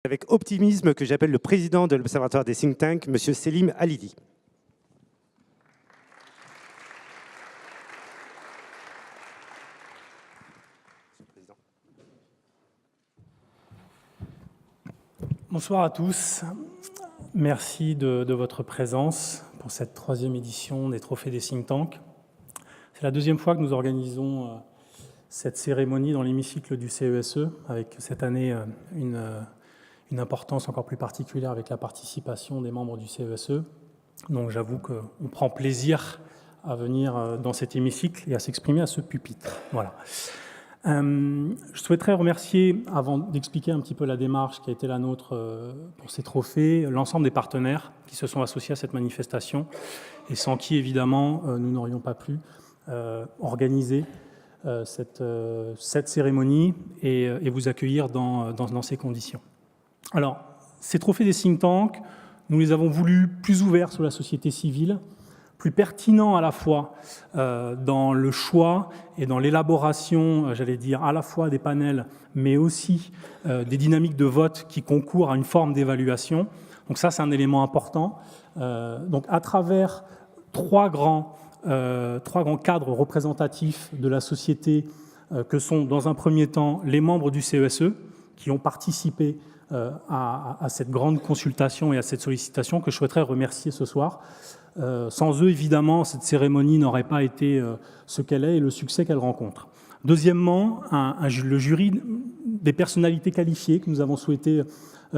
Avec optimisme que j'appelle le président de l'Observatoire des think tanks, M. Selim Halidi. Bonsoir à tous. Merci de votre présence pour cette 3e édition des Trophées des think tanks. C'est la 2e fois que nous organisons cette cérémonie dans l'hémicycle du CESE, avec cette année une importance encore plus particulière avec la participation des membres du CESE. Donc j'avoue qu'on prend plaisir à venir dans cet hémicycle et à s'exprimer à ce pupitre. Voilà. Je souhaiterais remercier, avant d'expliquer un petit peu la démarche qui a été la nôtre pour ces trophées, l'ensemble des partenaires qui se sont associés à cette manifestation et sans qui, évidemment, nous n'aurions pas pu organiser cette cérémonie et vous accueillir dans ces conditions. Alors, ces trophées des think tanks, nous les avons voulus plus ouverts sur la société civile, plus pertinents à la fois dans le choix et dans l'élaboration, j'allais dire, à la fois des panels, mais aussi des dynamiques de vote qui concourent à une forme d'évaluation. Donc ça, c'est un élément important. Donc à travers trois grands cadres représentatifs de la société que sont, dans un premier temps, les membres du CESE, qui ont participé à cette grande consultation et à cette sollicitation que je souhaiterais remercier ce soir. Sans eux, évidemment, cette cérémonie n'aurait pas été ce qu'elle est et le succès qu'elle rencontre. Deuxièmement, le jury des personnalités qualifiées que nous avons souhaité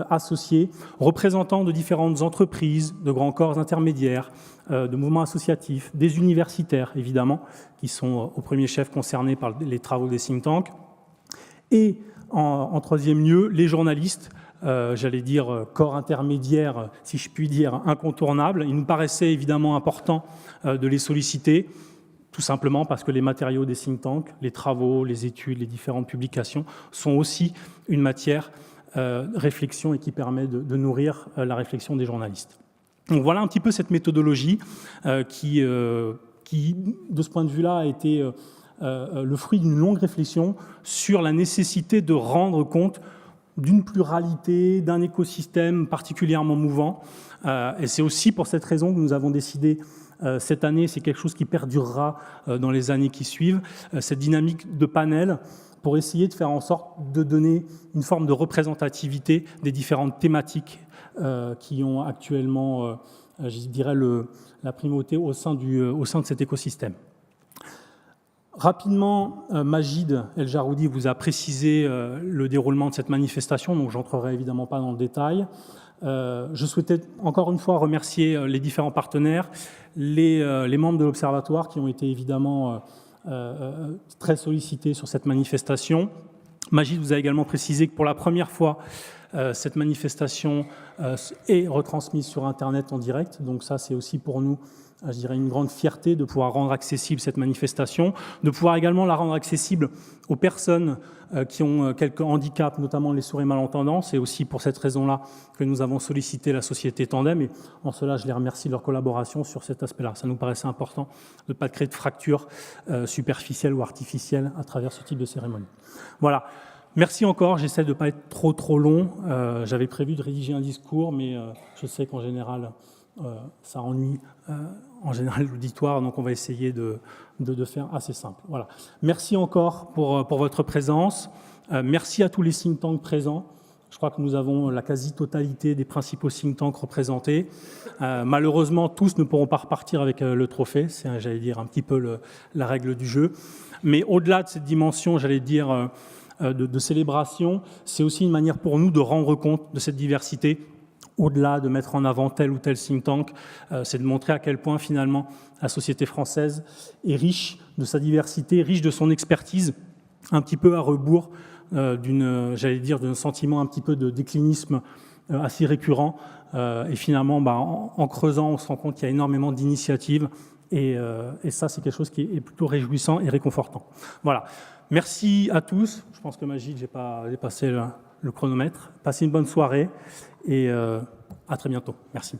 associer, représentants de différentes entreprises, de grands corps intermédiaires, de mouvements associatifs, des universitaires, évidemment, qui sont au premier chef concernés par les travaux des think tanks, et en troisième lieu, les journalistes, j'allais dire corps intermédiaire, si je puis dire, incontournable. Il nous paraissait évidemment important de les solliciter, tout simplement parce que les matériaux des think tanks, les travaux, les études, les différentes publications sont aussi une matière de réflexion et qui permet de nourrir la réflexion des journalistes. Donc voilà un petit peu cette méthodologie qui, de ce point de vue-là, a été le fruit d'une longue réflexion sur la nécessité de rendre compte d'une pluralité, d'un écosystème particulièrement mouvant. Et c'est aussi pour cette raison que nous avons décidé cette année, c'est quelque chose qui perdurera dans les années qui suivent, cette dynamique de panel pour essayer de faire en sorte de donner une forme de représentativité des différentes thématiques qui ont actuellement, je dirais, la primauté au sein de cet écosystème. Rapidement, Majid El-Jaroudi vous a précisé le déroulement de cette manifestation, donc je n'entrerai évidemment pas dans le détail. Je souhaitais encore une fois remercier les différents partenaires, les membres de l'Observatoire qui ont été évidemment très sollicités sur cette manifestation. Majid vous a également précisé que pour la première fois, cette manifestation est retransmise sur Internet en direct, donc ça c'est aussi pour nous, je dirais, une grande fierté de pouvoir rendre accessible cette manifestation, de pouvoir également la rendre accessible aux personnes qui ont quelques handicaps, notamment les sourds et malentendants. C'est aussi pour cette raison-là que nous avons sollicité la société Tandem, et en cela, je les remercie de leur collaboration sur cet aspect-là. Ça nous paraissait important de ne pas créer de fractures superficielles ou artificielles à travers ce type de cérémonie. Voilà. Merci encore, j'essaie de ne pas être trop long. J'avais prévu de rédiger un discours, mais je sais qu'en général, ça ennuie en général l'auditoire, donc on va essayer de faire assez simple. Voilà. Merci encore pour votre présence. Merci à tous les think tanks présents. Je crois que nous avons la quasi-totalité des principaux think tanks représentés. Malheureusement, tous ne pourront pas repartir avec le trophée. C'est, j'allais dire, un petit peu la règle du jeu. Mais au-delà de cette dimension, j'allais dire, de célébration, c'est aussi une manière pour nous de rendre compte de cette diversité. Au-delà de mettre en avant tel ou tel think tank, c'est de montrer à quel point finalement la société française est riche de sa diversité, riche de son expertise, un petit peu à rebours d'un sentiment un petit peu de déclinisme assez récurrent. Et finalement, en creusant, on se rend compte qu'il y a énormément d'initiatives et ça, c'est quelque chose qui est plutôt réjouissant et réconfortant. Voilà. Merci à tous. Je pense que Majid, j'ai pas dépassé le chronomètre. Passez une bonne soirée et à très bientôt. Merci.